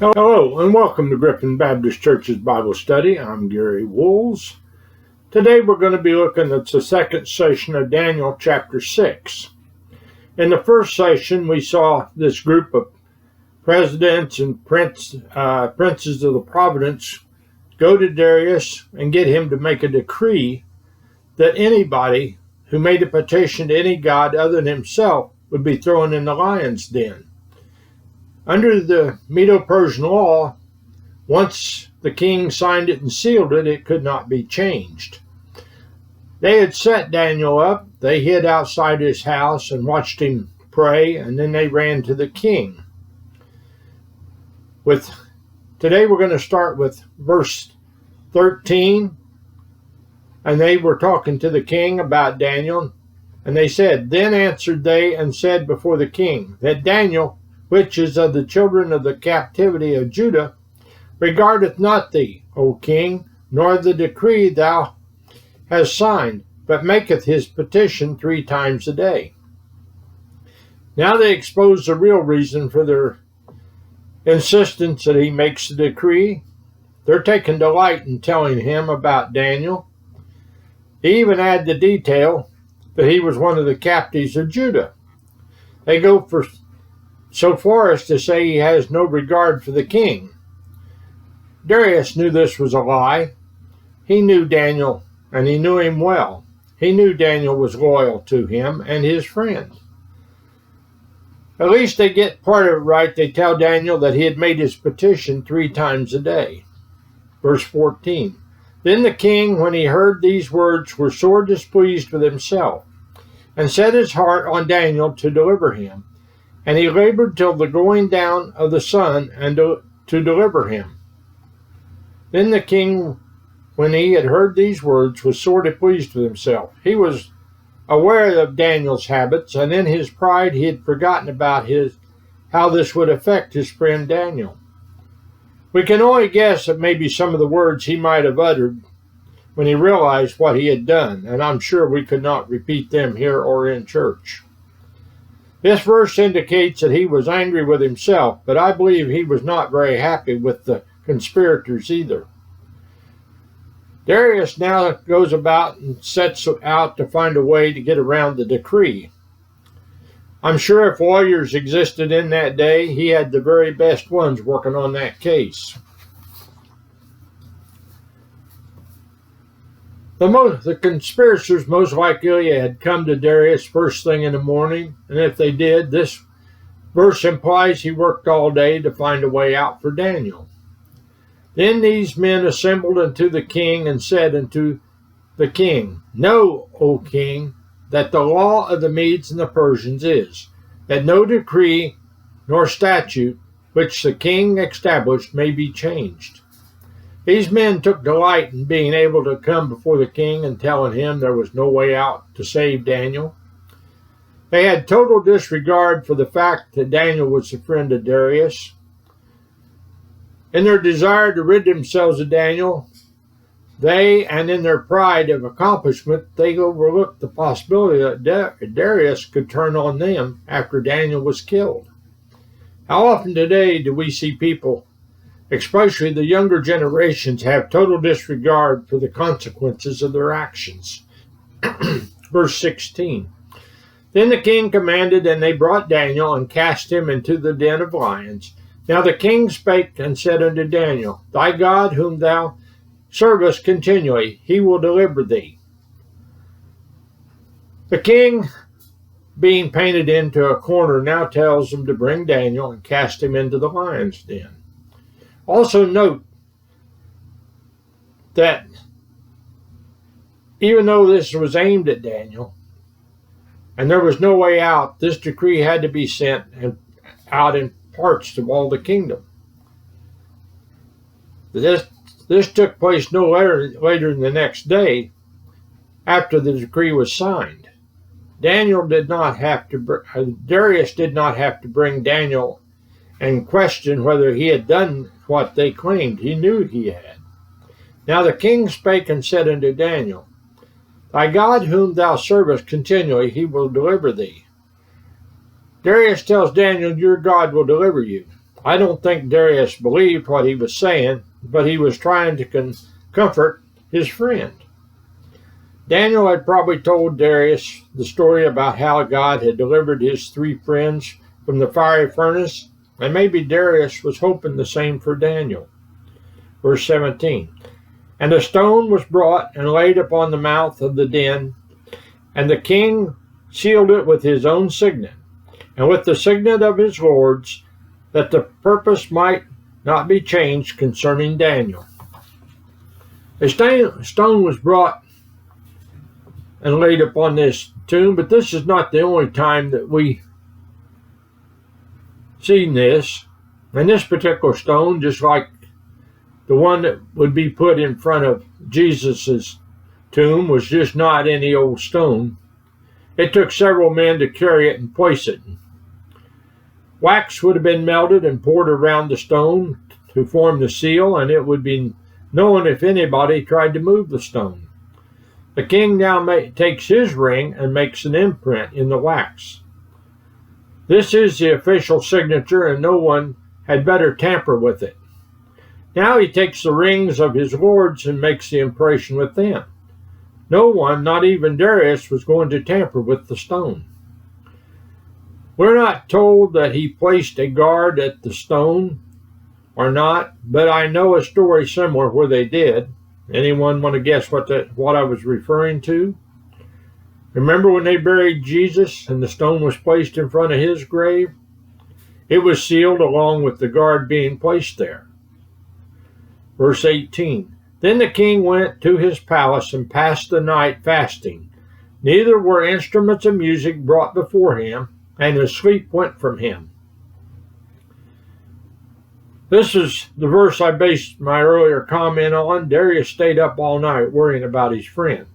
Hello and welcome to Griffin Baptist Church's Bible Study. I'm Gary Wools. Today we're going to be looking at the second session of Daniel chapter 6. In the first session we saw this group of presidents and princes of the province go to Darius and get him to make a decree that anybody who made a petition to any god other than himself would be thrown in the lion's den. Under the Medo-Persian law, once the king signed it and sealed it, it could not be changed. They had set Daniel up. They hid outside his house and watched him pray, and then they ran to the king. Today we're going to start with verse 13, and they were talking to the king about Daniel, and they said, "Then answered they and said before the king, that Daniel, which is of the children of the captivity of Judah, regardeth not thee, O king, nor the decree thou hast signed, but maketh his petition 3 times a day." Now they expose the real reason for their insistence that he makes the decree. They're taking delight in telling him about Daniel. They even add the detail that he was one of the captives of Judah. They go so far as to say he has no regard for the king. Darius knew this was a lie. He knew Daniel, and he knew him well. He knew Daniel was loyal to him and his friend. At least they get part of it right. They tell Daniel that he had made his petition 3 times a day. Verse 14. Then the king, when he heard these words, was sore displeased with himself, and set his heart on Daniel to deliver him. And he labored till the going down of the sun and to deliver him. Then the king, when he had heard these words, was sore displeased with himself. He was aware of Daniel's habits, and in his pride he had forgotten about how this would affect his friend Daniel. We can only guess at maybe some of the words he might have uttered when he realized what he had done, and I'm sure we could not repeat them here or in church. This verse indicates that he was angry with himself, but I believe he was not very happy with the conspirators either. Darius now goes about and sets out to find a way to get around the decree. I'm sure if lawyers existed in that day, he had the very best ones working on that case. The conspirators most likely had come to Darius first thing in the morning, and if they did, this verse implies he worked all day to find a way out for Daniel. Then these men assembled unto the king and said unto the king, Know, O king, that the law of the Medes and the Persians is, that no decree nor statute which the king established may be changed. These men took delight in being able to come before the king and telling him there was no way out to save Daniel. They had total disregard for the fact that Daniel was a friend of Darius. In their desire to rid themselves of Daniel, and in their pride of accomplishment, they overlooked the possibility that Darius could turn on them after Daniel was killed. How often today do we see people, especially the younger generations, have total disregard for the consequences of their actions? Verse 16. Then the king commanded, and they brought Daniel and cast him into the den of lions. Now the king spake and said unto Daniel, Thy God whom thou servest continually, he will deliver thee. The king, being painted into a corner, now tells them to bring Daniel and cast him into the lion's den. Also note that even though this was aimed at Daniel and there was no way out, this decree had to be sent out in parts to all the kingdom. This took place no later than the next day after the decree was signed. Darius did not have to bring Daniel and question whether he had done what they claimed. He knew he had. Now the king spake and said unto Daniel, Thy God whom thou servest continually, he will deliver thee. Darius tells Daniel, Your God will deliver you. I don't think Darius believed what he was saying, but he was trying to comfort his friend. Daniel had probably told Darius the story about how God had delivered his 3 friends from the fiery furnace, and maybe Darius was hoping the same for Daniel. Verse 17, and a stone was brought and laid upon the mouth of the den, and the king sealed it with his own signet, and with the signet of his lords, that the purpose might not be changed concerning Daniel. A stone was brought and laid upon this tomb, but this is not the only time that we seen this. And this particular stone, just like the one that would be put in front of Jesus's tomb, was just not any old stone. It took several men to carry it and place it. Wax would have been melted and poured around the stone to form the seal, and it would be known if anybody tried to move the stone. The king now takes his ring and makes an imprint in the wax. This is the official signature, and no one had better tamper with it. Now he takes the rings of his lords and makes the impression with them. No one, not even Darius, was going to tamper with the stone. We're not told that he placed a guard at the stone or not, but I know a story similar where they did. Anyone want to guess what I was referring to? Remember when they buried Jesus and the stone was placed in front of his grave? It was sealed along with the guard being placed there. Verse 18, then the king went to his palace and passed the night fasting. Neither were instruments of music brought before him, and his sleep went from him. This is the verse I based my earlier comment on. Darius stayed up all night worrying about his friend.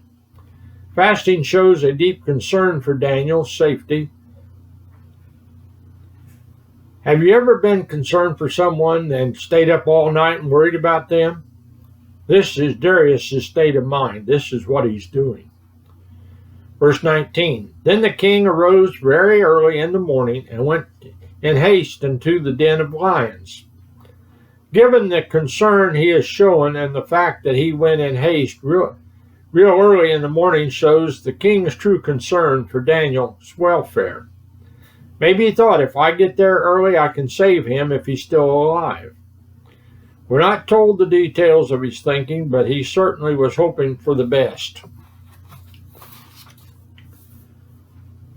Fasting shows a deep concern for Daniel's safety. Have you ever been concerned for someone and stayed up all night and worried about them? This is Darius' state of mind. This is what he's doing. Verse 19, then the king arose very early in the morning and went in haste into the den of lions. Given the concern he is showing and the fact that he went in haste real early in the morning shows the king's true concern for Daniel's welfare. Maybe he thought, if I get there early, I can save him if he's still alive. We're not told the details of his thinking, but he certainly was hoping for the best.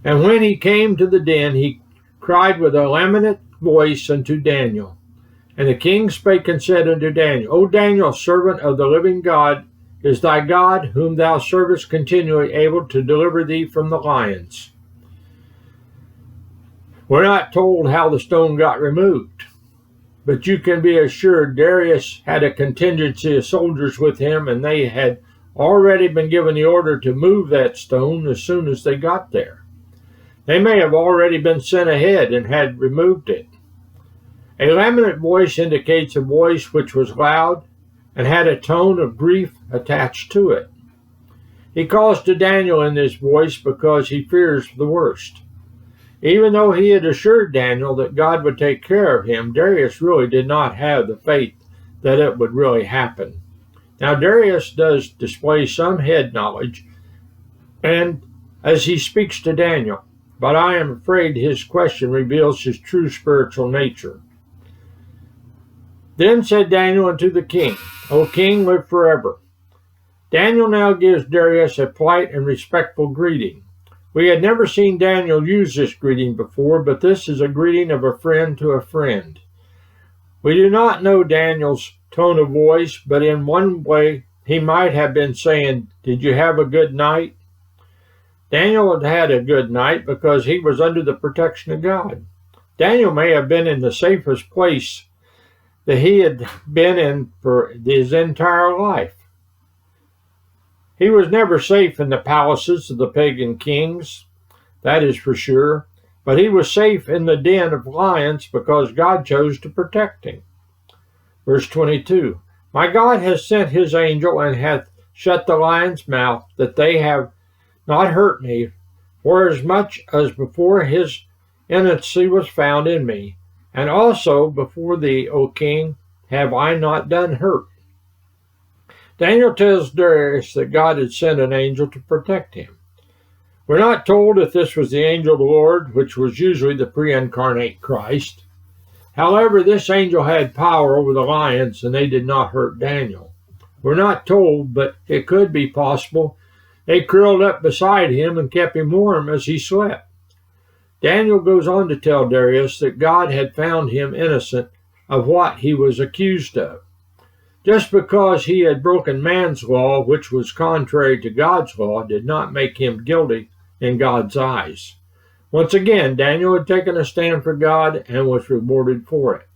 And when he came to the den, he cried with a lamented voice unto Daniel. And the king spake and said unto Daniel, O Daniel, servant of the living God, is thy God, whom thou servest continually, able to deliver thee from the lions? We're not told how the stone got removed, but you can be assured Darius had a contingency of soldiers with him, and they had already been given the order to move that stone as soon as they got there. They may have already been sent ahead and had removed it. A lamented voice indicates a voice which was loud and had a tone of grief attached to it. He calls to Daniel in this voice because he fears the worst. Even though he had assured Daniel that God would take care of him, Darius really did not have the faith that it would really happen. Now Darius does display some head knowledge, and as he speaks to Daniel, but I am afraid his question reveals his true spiritual nature. Then said Daniel unto the king, O king, live forever. Daniel now gives Darius a polite and respectful greeting. We had never seen Daniel use this greeting before, but this is a greeting of a friend to a friend. We do not know Daniel's tone of voice, but in one way he might have been saying, did you have a good night? Daniel had had a good night because he was under the protection of God. Daniel may have been in the safest place that he had been in for his entire life. He was never safe in the palaces of the pagan kings, that is for sure, but he was safe in the den of lions because God chose to protect him. Verse 22, My God has sent his angel and hath shut the lion's mouth, that they have not hurt me, for as much as before his innocency was found in me, And also before thee, O king, have I not done hurt? Daniel tells Darius that God had sent an angel to protect him. We're not told if this was the angel of the Lord, which was usually the pre-incarnate Christ. However, this angel had power over the lions, and they did not hurt Daniel. We're not told, but it could be possible. They curled up beside him and kept him warm as he slept. Daniel goes on to tell Darius that God had found him innocent of what he was accused of. Just because he had broken man's law, which was contrary to God's law, did not make him guilty in God's eyes. Once again, Daniel had taken a stand for God and was rewarded for it.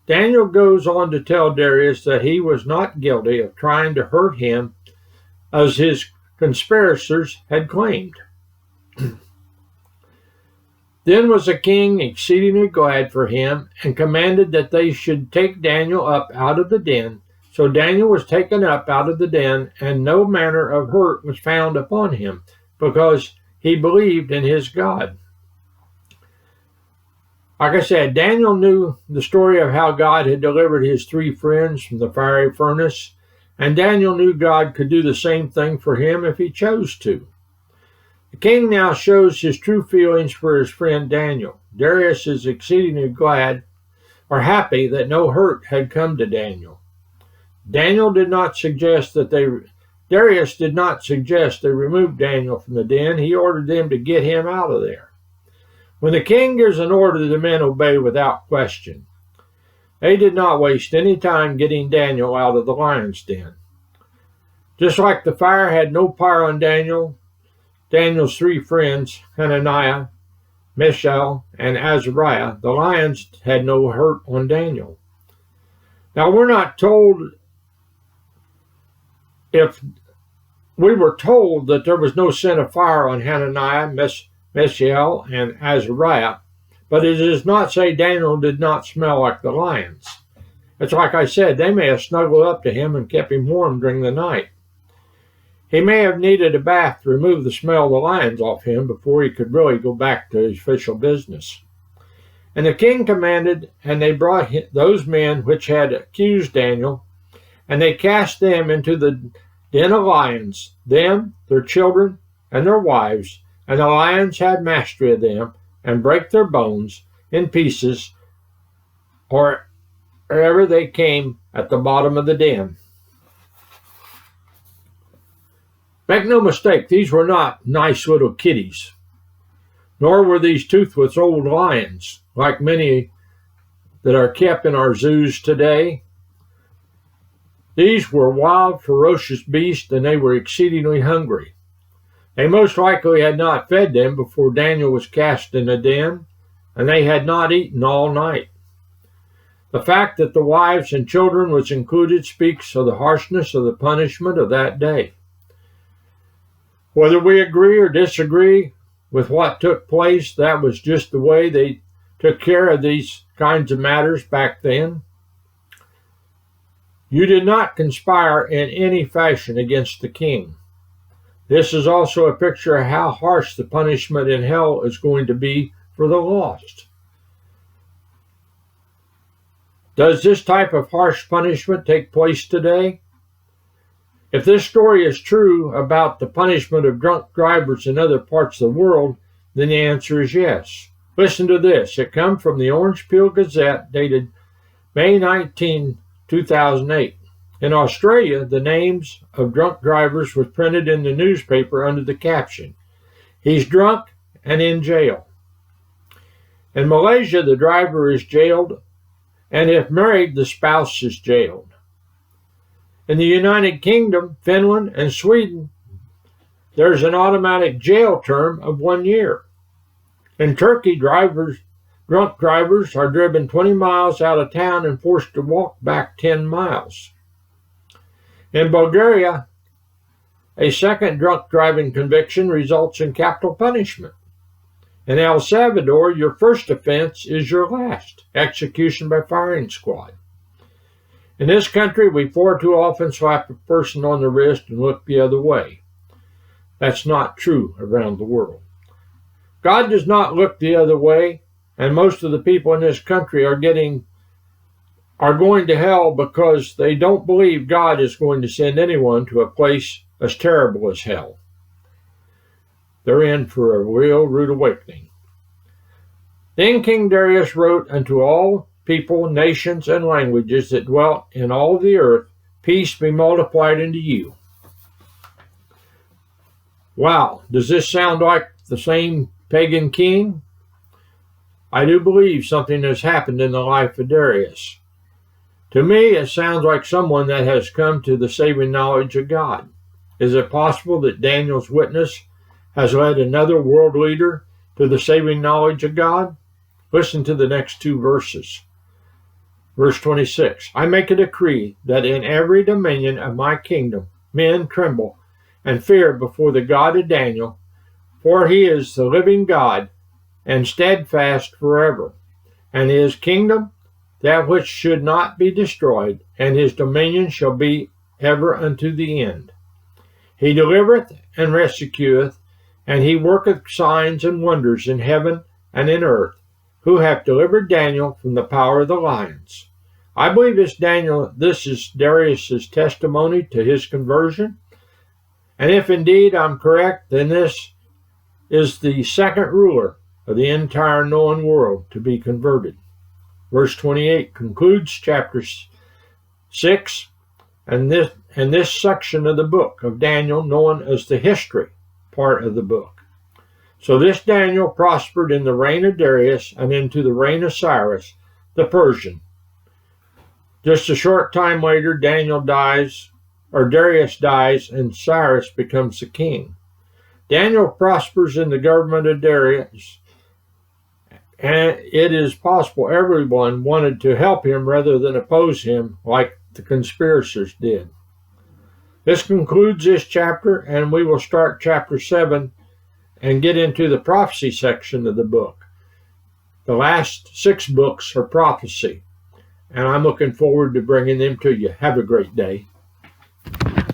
Daniel goes on to tell Darius that he was not guilty of trying to hurt him as his conspirators had claimed. Then was the king exceedingly glad for him, and commanded that they should take Daniel up out of the den. So Daniel was taken up out of the den, and no manner of hurt was found upon him, because he believed in his God. Like I said, Daniel knew the story of how God had delivered his 3 friends from the fiery furnace, and Daniel knew God could do the same thing for him if he chose to. The king now shows his true feelings for his friend Daniel. Darius is exceedingly glad or happy that no hurt had come to Daniel. Darius did not suggest they remove Daniel from the den. He ordered them to get him out of there. When the king gives an order, the men obey without question. They did not waste any time getting Daniel out of the lion's den. Just like the fire had no power on Daniel's 3 friends, Hananiah, Mishael, and Azariah, the lions had no hurt on Daniel. Now, we're not told if we were told that there was no sin of fire on Hananiah, Mishael, and Azariah, but it does not say Daniel did not smell like the lions. It's like I said, they may have snuggled up to him and kept him warm during the night. He may have needed a bath to remove the smell of the lions off him before he could really go back to his official business. And the king commanded, and they brought those men which had accused Daniel, and they cast them into the den of lions, them, their children, and their wives, and the lions had mastery of them, and brake their bones in pieces, or wherever they came at the bottom of the den. Make no mistake, these were not nice little kitties, nor were these toothless old lions, like many that are kept in our zoos today. These were wild, ferocious beasts, and they were exceedingly hungry. They most likely had not fed them before Daniel was cast in the den, and they had not eaten all night. The fact that the wives and children was included speaks of the harshness of the punishment of that day. Whether we agree or disagree with what took place, that was just the way they took care of these kinds of matters back then. You did not conspire in any fashion against the king. This is also a picture of how harsh the punishment in hell is going to be for the lost. Does this type of harsh punishment take place today? If this story is true about the punishment of drunk drivers in other parts of the world, then the answer is yes. Listen to this. It comes from the Orange Peel Gazette, dated May 19, 2008. In Australia, the names of drunk drivers was printed in the newspaper under the caption, "He's drunk and in jail." In Malaysia, the driver is jailed, and if married, the spouse is jailed. In the United Kingdom, Finland, and Sweden, there's an automatic jail term of 1 year. In Turkey, drunk drivers are driven 20 miles out of town and forced to walk back 10 miles. In Bulgaria, a second drunk driving conviction results in capital punishment. In El Salvador, your first offense is your last, execution by firing squad. In this country, we far too often slap a person on the wrist and look the other way. That's not true around the world. God does not look the other way, and most of the people in this country are going to hell because they don't believe God is going to send anyone to a place as terrible as hell. They're in for a real rude awakening. Then King Darius wrote unto all people, nations, and languages that dwelt in all the earth, peace be multiplied unto you. Wow, does this sound like the same pagan king? I do believe something has happened in the life of Darius. To me, it sounds like someone that has come to the saving knowledge of God. Is it possible that Daniel's witness has led another world leader to the saving knowledge of God? Listen to the next two verses. Verse 26, I make a decree that in every dominion of my kingdom men tremble and fear before the God of Daniel, for he is the living God and steadfast forever, and his kingdom that which should not be destroyed, and his dominion shall be ever unto the end. He delivereth and rescueth, and he worketh signs and wonders in heaven and in earth, who hath delivered Daniel from the power of the lions. I believe this is Darius's testimony to his conversion. And if indeed I'm correct, then this is the second ruler of the entire known world to be converted. Verse 28 concludes chapter 6 and this section of the book of Daniel, known as the history part of the book. So this Daniel prospered in the reign of Darius and into the reign of Cyrus the Persian. Just a short time later, Darius dies, and Cyrus becomes the king. Daniel prospers in the government of Darius, and it is possible everyone wanted to help him rather than oppose him like the conspirators did. This concludes this chapter, and we will start chapter 7 and get into the prophecy section of the book. The last 6 books are prophecy, and I'm looking forward to bringing them to you. Have a great day.